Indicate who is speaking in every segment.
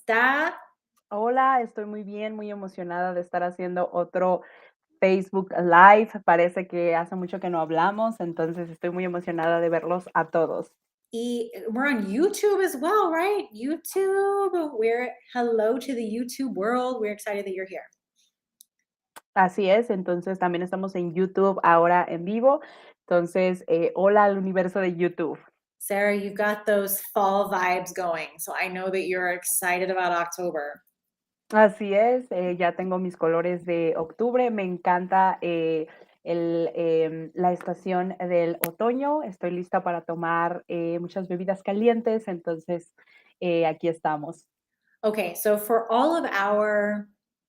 Speaker 1: está?
Speaker 2: Hola, estoy muy bien, muy emocionada de estar haciendo otro Facebook Live. Parece que hace mucho que no hablamos, entonces estoy muy emocionada de verlos a todos.
Speaker 1: We're on YouTube as well, right? YouTube. We're hello to the YouTube world. We're excited that you're here.
Speaker 2: Así es, entonces también estamos en YouTube ahora en vivo. Entonces, hola al universo de YouTube.
Speaker 1: Sarah, you've got those fall vibes going. So I know that you're excited about October.
Speaker 2: Así es, ya tengo mis colores de octubre. Me encanta la estación del otoño. Estoy lista para tomar muchas bebidas calientes, entonces aquí estamos.
Speaker 1: Okay, so for all of our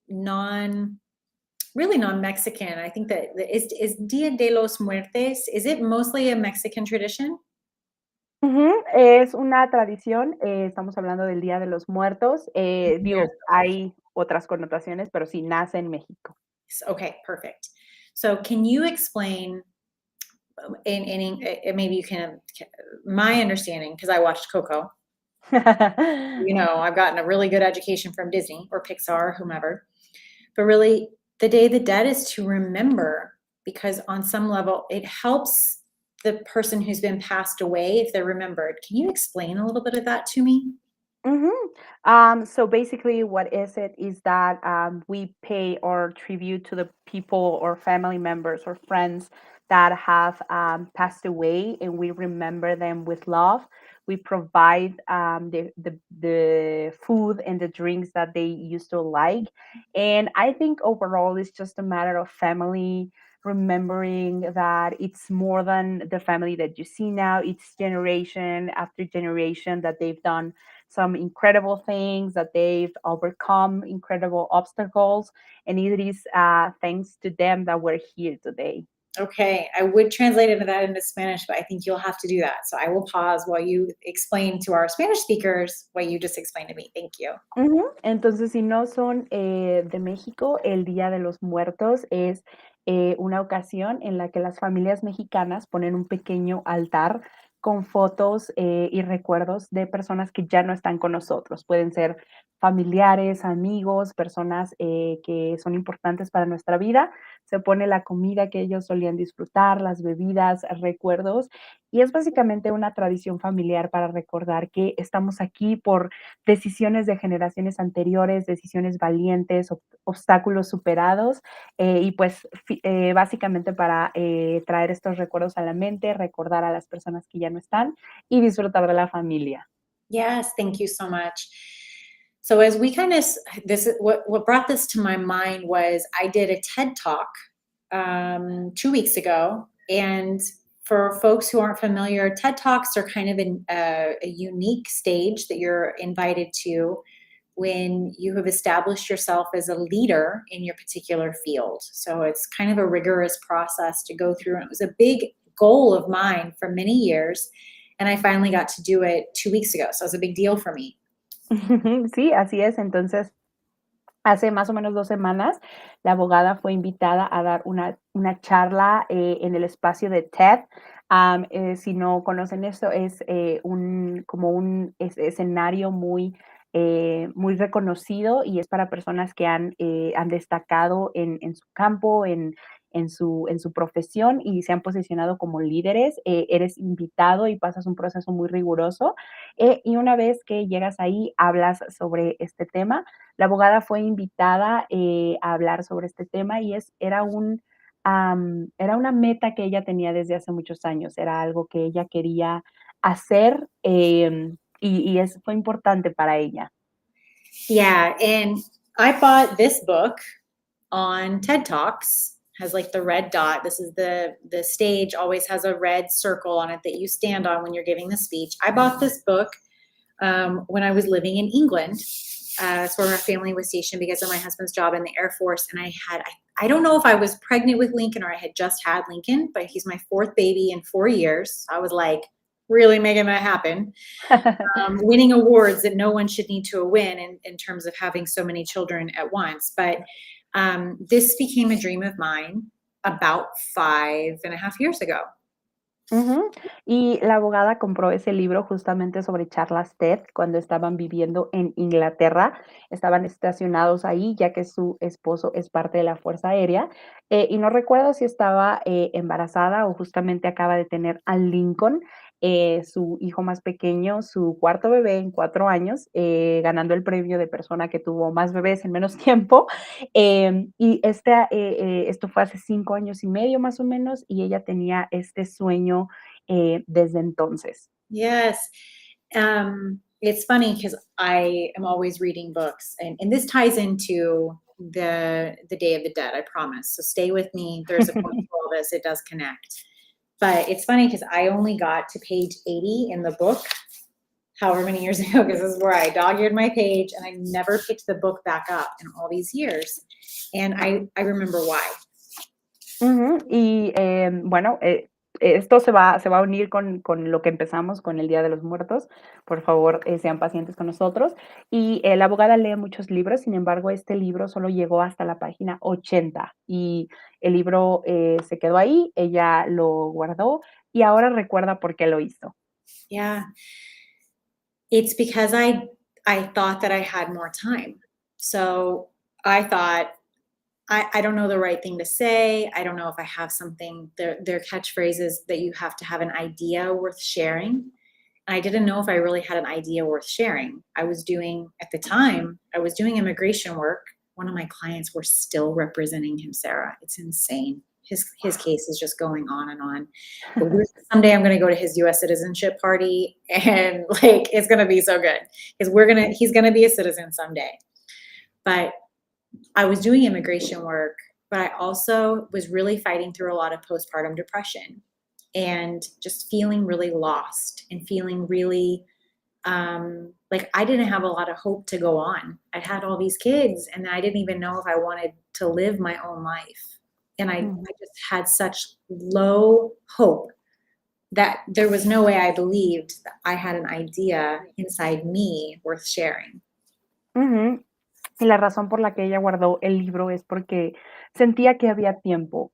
Speaker 1: non really non-Mexican, I think that is Dia de los Muertes, is it mostly a Mexican tradition?
Speaker 2: Ujú, es una tradición, estamos hablando del Día de los Muertos,
Speaker 1: There's
Speaker 2: digo, hay otras connotaciones, pero sí nace en México.
Speaker 1: Okay, perfect. So can you explain maybe you can my understanding because I watched Coco. I've gotten a really good education from Disney or Pixar, whomever. But really, the Day of the Dead is to remember because on some level it helps the person who's been passed away if they're remembered. Can you explain a little bit of that to me?
Speaker 2: Mhm. So basically, what is it is that we pay our tribute to the people or family members or friends that have passed away, and we remember them with love. We provide the food and the drinks that they used to like, and I think overall it's just a matter of family remembering that it's more than the family that you see now. It's generation after generation that they've done some incredible things, that they've overcome incredible obstacles, and it is thanks to them that we're here today.
Speaker 1: Okay, I would translate that into Spanish, but I think you'll have to do that. So I will pause while you explain to our Spanish speakers what you just explained to me. Thank you.
Speaker 2: Ujú. Entonces, si no son de México, el Día de los Muertos es una ocasión en la que las familias mexicanas ponen un pequeño altar con fotos y recuerdos de personas que ya no están con nosotros. Pueden ser familiares, amigos, personas que son importantes para nuestra vida. Se pone la comida que ellos solían disfrutar, las bebidas, recuerdos, y es básicamente una tradición familiar para recordar que estamos aquí por decisiones de generaciones anteriores, decisiones valientes, obstáculos superados, y pues básicamente para traer estos recuerdos a la mente, recordar a las personas que ya no están y disfrutar de la familia.
Speaker 1: Yes, thank you so much. So as we kind of this is what brought this to my mind was I did a TED talk 2 weeks ago, and for folks who aren't familiar, TED talks are kind of a unique stage that you're invited to when you have established yourself as a leader in your particular field. So it's kind of a rigorous process to go through, and it was a big goal of mine for many years. And I finally got to do it 2 weeks ago. So it was a big deal for me.
Speaker 2: Sí, así es. Entonces, hace más o menos 2 semanas, la abogada fue invitada a dar una charla en el espacio de TED. Si no conocen esto, es como un escenario muy reconocido y es para personas que han destacado en su campo, en su profesión y se han posicionado como líderes. Eres invitado y pasas un proceso muy riguroso. Y una vez que llegas ahí, hablas sobre este tema. La abogada fue invitada a hablar sobre este tema y era una meta que ella tenía desde hace muchos años, era algo que ella quería hacer fue importante para ella.
Speaker 1: Yeah. And I bought this book on TED Talks, has like the red dot. This is the stage always has a red circle on it that you stand on when you're giving the speech. I bought this book when I was living in England. It's where my family was stationed because of my husband's job in the Air Force. And I don't know if I was pregnant with Lincoln or I had just had Lincoln, but he's my fourth baby in 4 years. I was like really making that happen, winning awards that no one should need to win in terms of having so many children at once. But this became a dream of mine about 5.5 years ago.
Speaker 2: Ujú. Y la abogada compró ese libro justamente sobre charlas TED cuando estaban viviendo en Inglaterra. Estaban estacionados ahí, ya que su esposo es parte de la Fuerza Aérea, y no recuerdo si estaba, embarazada o justamente acaba de tener a Lincoln, su hijo más pequeño, su cuarto bebé en 4 años, ganando el premio de persona que tuvo más bebés en menos tiempo. Y esto fue hace 5 años y medio más o menos, y ella tenía este sueño desde entonces.
Speaker 1: Yes. It's funny because I am always reading books, and this ties into the Day of the Dead, I promise. So stay with me. There's a point to all this, it does connect. But it's funny because I only got to page 80 in the book however many years ago, because this is where I dog-eared my page and I never picked the book back up in all these years. And I remember why.
Speaker 2: Ujú, y, bueno, esto se va a unir con lo que empezamos con el Día de los Muertos. Por favor, sean pacientes con nosotros. Y, la abogada lee muchos libros, sin embargo, este libro solo llegó hasta la página 80 y el libro, se quedó ahí, ella lo guardó y ahora recuerda por qué lo hizo.
Speaker 1: Yeah. It's because I thought that I had more time. So I thought, I don't know the right thing to say. I don't know if I have something. Their catchphrases that you have to have an idea worth sharing. I didn't know if I really had an idea worth sharing. I was doing, at the time, I was doing immigration work. One of my clients were still representing him, Sarah. It's insane. His case is just going on and on. But someday I'm going to go to his U.S. citizenship party, and like it's going to be so good because he's going to be a citizen someday. But I was doing immigration work, but I also was really fighting through a lot of postpartum depression and just feeling really lost and feeling really like I didn't have a lot of hope to go on. I had all these kids and I didn't even know if I wanted to live my own life. And I just had such low hope that there was no way I believed that I had an idea inside me worth sharing.
Speaker 2: Ujú. Y la razón por la que ella guardó el libro es porque sentía que había tiempo.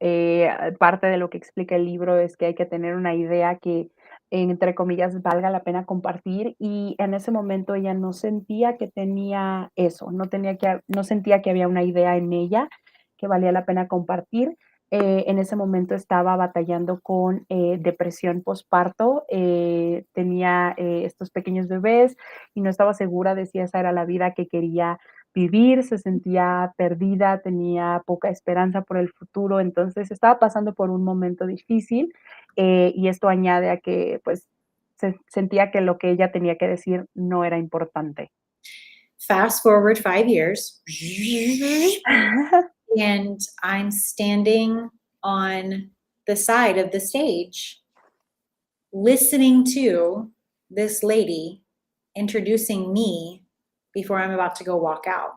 Speaker 2: Parte de lo que explica el libro es que hay que tener una idea que, entre comillas, valga la pena compartir, y en ese momento ella no sentía que tenía eso, no sentía que había una idea en ella que valía la pena compartir. En ese momento estaba batallando con, depresión posparto, tenía, estos pequeños bebés y no estaba segura de si esa era la vida que quería vivir, se sentía perdida, tenía poca esperanza por el futuro, entonces estaba pasando por un momento difícil, y esto añade a que, pues, sentía que lo que ella tenía que decir no era importante.
Speaker 1: Fast forward 5 years, and I'm standing on the side of the stage listening to this lady introducing me before I'm about to go walk out.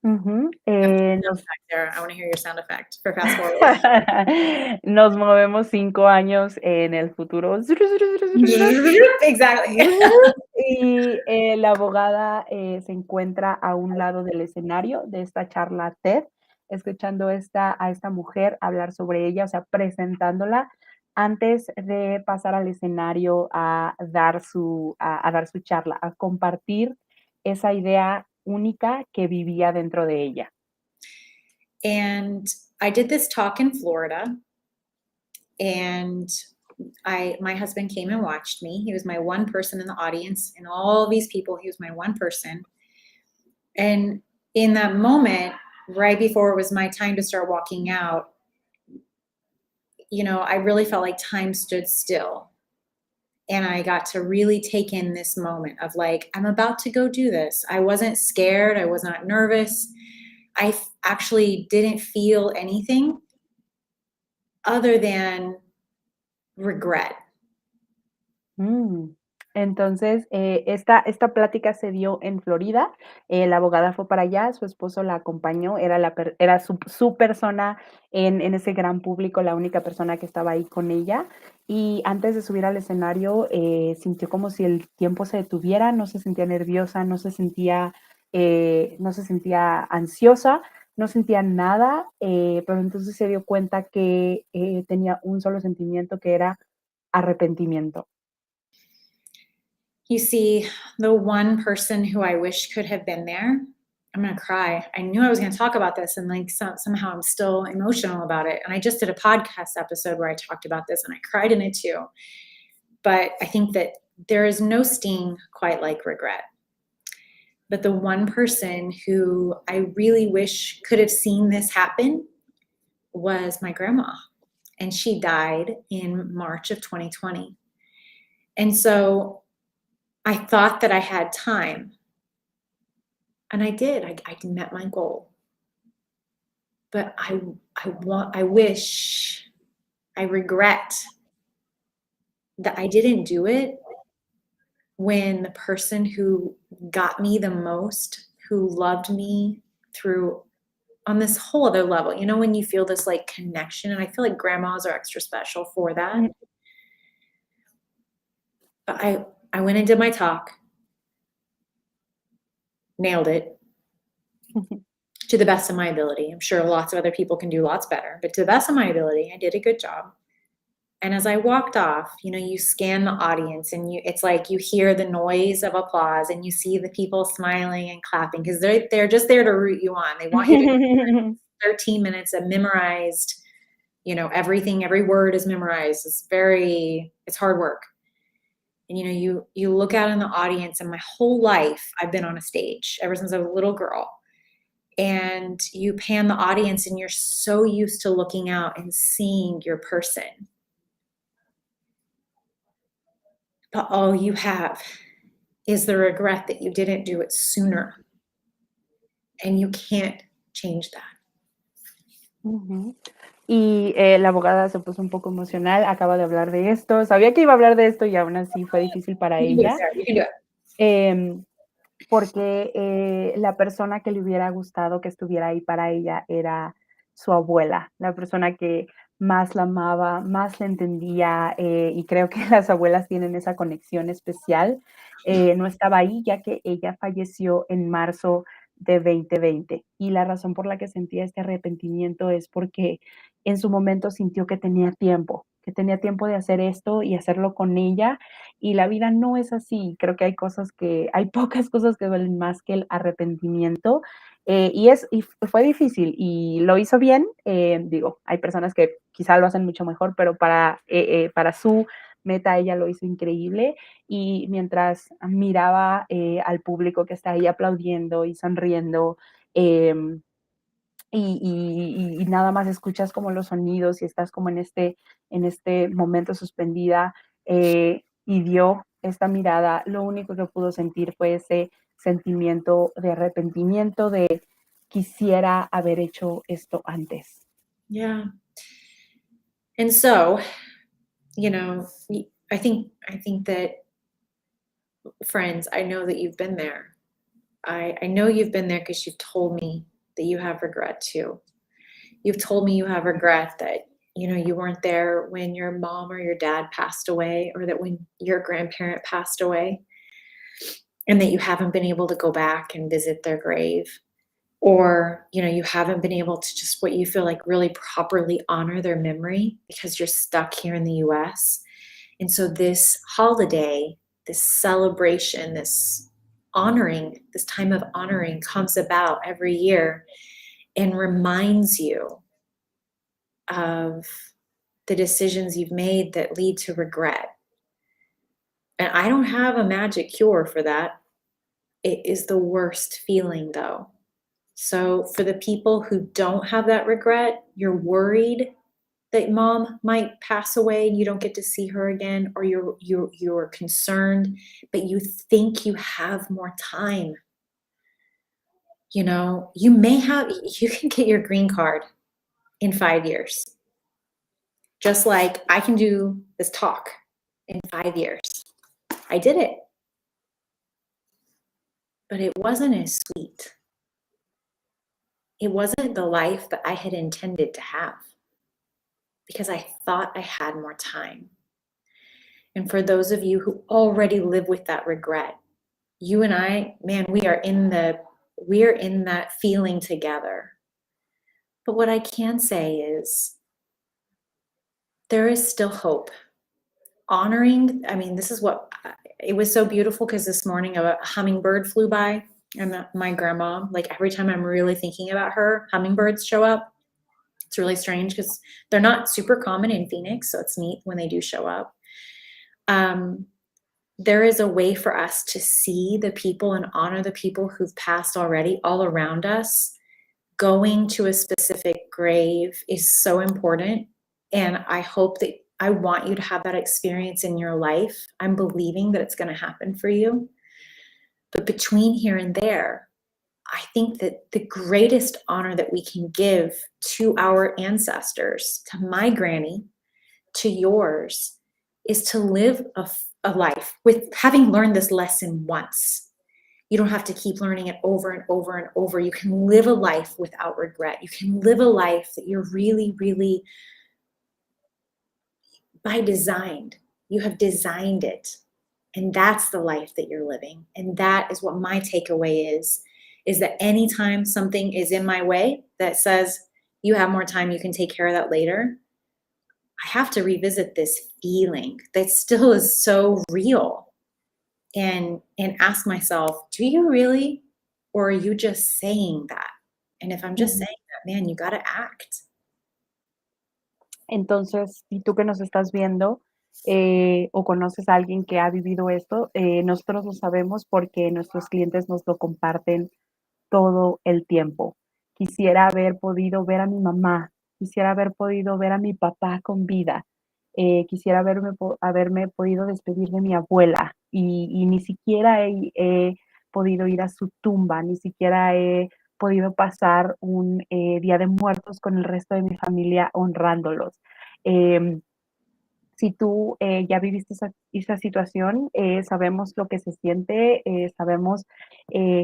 Speaker 2: Ujú,
Speaker 1: Sound
Speaker 2: nos
Speaker 1: effect there. I want to hear your sound effect for fast forward.
Speaker 2: nos movemos 5 años en el futuro.
Speaker 1: Exactly.
Speaker 2: Y, la abogada, se encuentra a un lado del escenario de esta charla TED, escuchando a esta mujer hablar sobre ella, o sea, presentándola antes de pasar al escenario a dar su charla, a compartir esa idea única que vivía dentro de ella.
Speaker 1: And I did this talk in Florida, and my husband came and watched me. He was my one person in the audience, and all these people, he was my one person. And in that moment, right before it was my time to start walking out, I really felt like time stood still. And I got to really take in this moment of like, I'm about to go do this. I wasn't scared. I was not nervous. Actually didn't feel anything other than regret.
Speaker 2: Mm. Entonces, esta plática se dio en Florida, la abogada fue para allá, su esposo la acompañó, era su persona en ese gran público, la única persona que estaba ahí con ella. Y antes de subir al escenario, sintió como si el tiempo se detuviera, no se sentía nerviosa, no se sentía ansiosa, no sentía nada, pero entonces se dio cuenta que, tenía un solo sentimiento, que era arrepentimiento?
Speaker 1: You see, the one person who I wish could have been there, I'm gonna cry. I knew I was gonna talk about this, and like somehow I'm still emotional about it. And I just did a podcast episode where I talked about this, and I cried in it too. But I think that there is no sting quite like regret. But the one person who I really wish could have seen this happen was my grandma. And she died in March of 2020. And so I thought that I had time. And I did. I met my goal. But I wish, I regret that I didn't do it when the person who got me the most, who loved me through on this whole other level, you know, when you feel this like connection, and I feel like grandmas are extra special for that.
Speaker 2: Mm.
Speaker 1: But I went and did my talk, nailed it to the best of my ability. I'm sure lots of other people can do lots better, but to the best of my ability, I did a good job. And as I walked off, you know, you scan the audience, and it's like you hear the noise of applause, and you see the people smiling and clapping because they're just there to root you on. They want you to 13 minutes of memorized, you know, everything, every word is memorized. It's hard work. And you know, you look out in the audience, and my whole life I've been on a stage ever since I was a little girl. And you pan the audience, and you're so used to looking out and seeing your person. But all you have is the regret that you didn't do it sooner. And you can't change that.
Speaker 2: Ujú. Y la abogada se puso un poco emocional, acaba de hablar de esto, sabía que iba a hablar de esto y aún así fue difícil para
Speaker 1: You can do it,
Speaker 2: ella,
Speaker 1: Sarah. You can do it.
Speaker 2: porque la persona que le hubiera gustado que estuviera ahí para ella era su abuela, la persona que más la amaba, más la entendía, y creo que las abuelas tienen esa conexión especial. No estaba ahí ya que ella falleció en marzo de 2020 y la razón por la que sentía este arrepentimiento es porque en su momento sintió que tenía tiempo de hacer esto y hacerlo con ella, y la vida no es así. Creo que hay pocas cosas que duelen más que el arrepentimiento, y fue difícil y lo hizo bien. Digo, hay personas que quizá lo hacen mucho mejor, pero para su meta ella lo hizo increíble, y mientras miraba, al público que está ahí aplaudiendo y sonriendo, em, y nada más escuchas como los sonidos y estás como en este momento suspendida, y dio esta mirada, lo único que pudo sentir fue ese sentimiento de arrepentimiento, de quisiera haber hecho esto antes.
Speaker 1: Yeah. And so, you know, I think that, friends, I know that you've been there. I know you've been there because you've told me that you have regret too. You've told me you have regret that, you know, you weren't there when your mom or your dad passed away, or that when your grandparent passed away, and that you haven't been able to go back and visit their grave, or, you know, you haven't been able to just what you feel like really properly honor their memory because you're stuck here in the US. And so this holiday, this celebration, this time of honoring comes about every year and reminds you of the decisions you've made that lead to regret. And I don't have a magic cure for that. It is the worst feeling, though. So for the people who don't have that regret, you're worried that mom might pass away and you don't get to see her again, or you're concerned, but you think you have more time. You know, you can get your green card in 5 years. Just like I can do this talk in 5 years. I did it. But it wasn't as sweet. It wasn't the life that I had intended to have because I thought I had more time. And for those of you who already live with that regret, you and I, man, we are in that feeling together. But what I can say is there is still hope. honoring, I mean, this is what it was so beautiful because this morning a hummingbird flew by, and my grandma, like every time I'm really thinking about her, hummingbirds show up. It's really strange because they're not super common in Phoenix, so it's neat when they do show up. There is a way for us to see the people and honor the people who've passed already all around us. Going to a specific grave is so important. And I hope that I want you to have that experience in your life. I'm believing that it's going to happen for you. But between here and there, I think that the greatest honor that we can give to our ancestors, to my granny, to yours, is to live a life with having learned this lesson once. You don't have to keep learning it over and over and over. You can live a life without regret. You can live a life that you're really, really by design. You have designed it. And that's the life that you're living. And that is what my takeaway is that anytime something is in my way that says, you have more time, you can take care of that later, I have to revisit this feeling that still is so real and ask myself, do you really, or are you just saying that? And if I'm just
Speaker 2: Ujú.
Speaker 1: saying that, man, you got to act.
Speaker 2: Entonces, si tú que nos estás viendo o conoces a alguien que ha vivido esto, nosotros lo sabemos porque nuestros clientes nos lo comparten todo el tiempo. Quisiera haber podido ver a mi mamá, quisiera haber podido ver a mi papá con vida, quisiera haberme podido despedir de mi abuela y ni siquiera he podido ir a su tumba, ni siquiera he podido pasar un Día de Muertos con el resto de mi familia honrándolos. Em, si tú ya viviste esa situación, sabemos lo que se siente, sabemos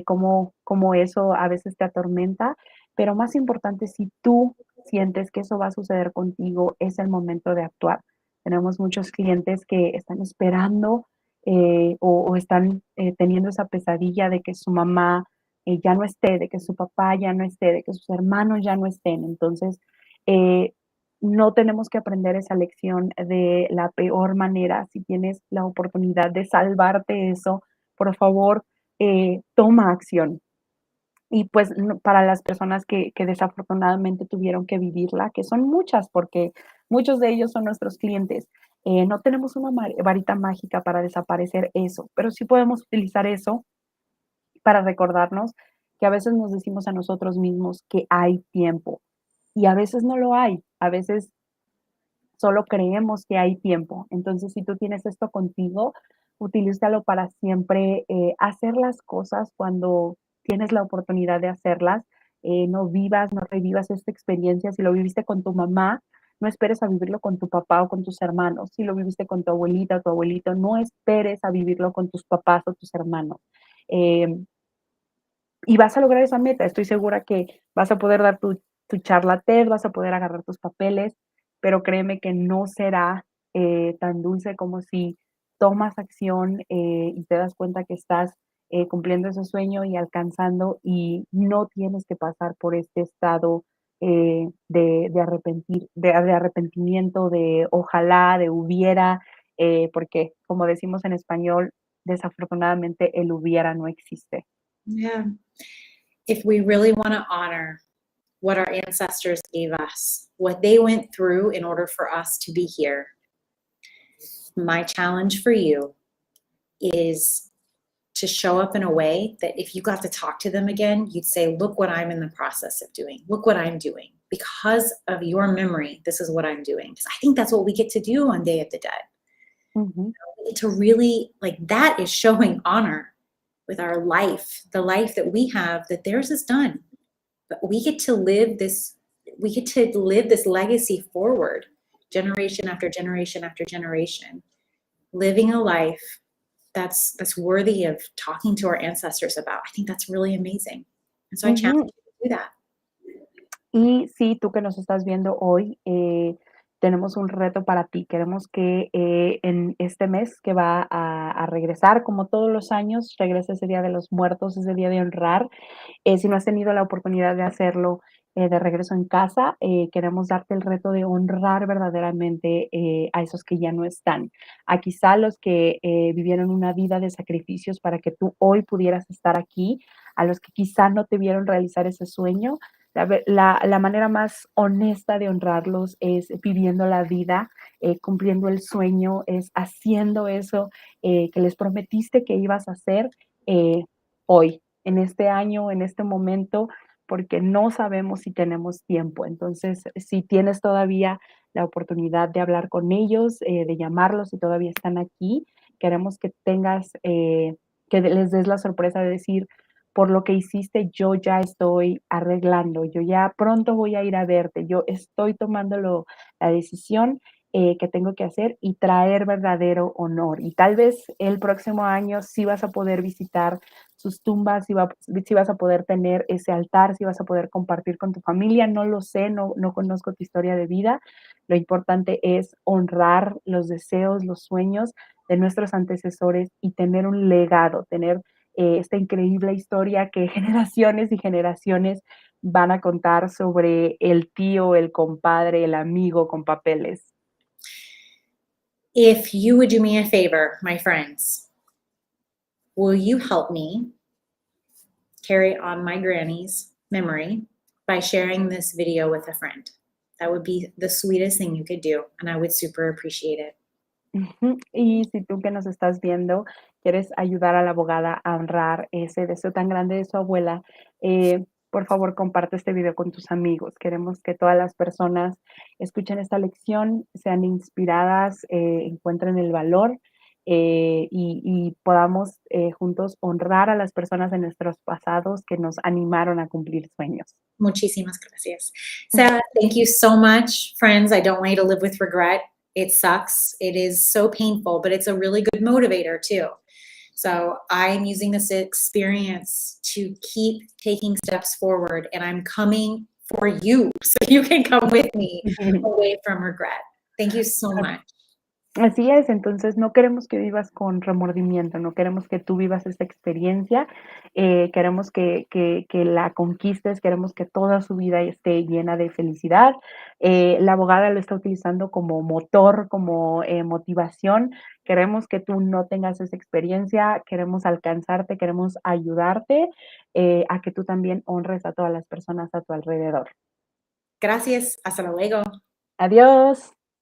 Speaker 2: cómo eso a veces te atormenta, pero más importante, si tú sientes que eso va a suceder contigo, es el momento de actuar. Tenemos muchos clientes que están esperando o están teniendo esa pesadilla de que su mamá ya no esté, de que su papá ya no esté, de que sus hermanos ya no estén. Entonces, eh, no tenemos que aprender esa lección de la peor manera. Si tienes la oportunidad de salvarte eso, por favor, toma acción. Y pues para las personas que desafortunadamente tuvieron que vivirla, que son muchas, porque muchos de ellos son nuestros clientes, no tenemos una varita mágica para desaparecer eso, pero sí podemos utilizar eso para recordarnos que a veces nos decimos a nosotros mismos que hay tiempo y a veces no lo hay. A veces solo creemos que hay tiempo. Entonces, si tú tienes esto contigo, utilízalo para siempre hacer las cosas cuando tienes la oportunidad de hacerlas. No vivas, no revivas esta experiencia. Si lo viviste con tu mamá, no esperes a vivirlo con tu papá o con tus hermanos. Si lo viviste con tu abuelita o tu abuelito, no esperes a vivirlo con tus papás o tus hermanos. Eh, y vas a lograr esa meta. Estoy segura que vas a poder dar tu charla TED, vas a poder agarrar tus papeles, pero créeme que no será tan dulce como si tomas acción y te das cuenta que estás cumpliendo ese sueño y alcanzando y no tienes que pasar por este estado de arrepentimiento, de ojalá, de hubiera, porque como decimos en español, desafortunadamente el hubiera no existe.
Speaker 1: Yeah. If we really want to honor what our ancestors gave us, what they went through in order for us to be here, my challenge for you is to show up in a way that if you got to talk to them again, you'd say, look what I'm in the process of doing. Look what I'm doing. Because of your memory, this is what I'm doing. Because I think that's what we get to do on Day of the Dead.
Speaker 2: Ujú.
Speaker 1: We get to really, like, that is showing honor with our life, the life that we have, that theirs is done. But we get to live this legacy forward, generation after generation after generation, living a life that's worthy of talking to our ancestors about. I think that's really amazing. And so I challenge
Speaker 2: Ujú.
Speaker 1: you to do that.
Speaker 2: Y sí, tú que nos estás viendo hoy, tenemos un reto para ti. Queremos que en este mes que va a regresar, como todos los años, regrese ese Día de los Muertos, ese día de honrar. Si no has tenido la oportunidad de hacerlo, de regreso en casa, queremos darte el reto de honrar verdaderamente a esos que ya no están, a quizá los que vivieron una vida de sacrificios para que tú hoy pudieras estar aquí, a los que quizá no te vieron realizar ese sueño. La manera más honesta de honrarlos es viviendo la vida, cumpliendo el sueño, es haciendo eso que les prometiste que ibas a hacer eh, hoy, en este año, en este momento, porque no sabemos si tenemos tiempo. Entonces, si tienes todavía la oportunidad de hablar con ellos, de llamarlos si todavía están aquí, queremos que tengas, que les des la sorpresa de decir, por lo que hiciste, yo ya estoy arreglando, yo ya pronto voy a ir a verte, yo estoy tomando la decisión que tengo que hacer y traer verdadero honor. Y tal vez el próximo año sí vas a poder visitar sus tumbas, si vas a poder tener ese altar, si vas a poder compartir con tu familia, no lo sé, no conozco tu historia de vida. Lo importante es honrar los deseos, los sueños de nuestros antecesores y tener un legado, tener esta increíble historia que generaciones y generaciones van a contar sobre el tío, el compadre, el amigo con papeles.
Speaker 1: If you would do me a favor, my friends, will you help me carry on my granny's memory by sharing this video with a friend? That would be the sweetest thing you could do, and I would super appreciate it.
Speaker 2: Ujú. Y si tú que nos estás viendo quieres ayudar a la abogada a honrar ese deseo tan grande de su abuela, por favor, comparte este video con tus amigos. Queremos que todas las personas escuchen esta lección, sean inspiradas, encuentren el valor, y podamos, juntos honrar a las personas de nuestros pasados que nos animaron a cumplir sueños.
Speaker 1: Muchísimas gracias. Sarah, thank you so much. Friends, I don't want you to live with regret. It sucks. It is so painful, but it's a really good motivator too. So I'm using this experience to keep taking steps forward, and I'm coming for you so you can come with me away from regret. Thank you so much.
Speaker 2: Así es, entonces no queremos que vivas con remordimiento, no queremos que tú vivas esta experiencia, queremos que la conquistes, queremos que toda su vida esté llena de felicidad. La abogada lo está utilizando como motor, como motivación. Queremos que tú no tengas esa experiencia, queremos alcanzarte, queremos ayudarte a que tú también honres a todas las personas a tu alrededor.
Speaker 1: Gracias. Hasta luego.
Speaker 2: Adiós.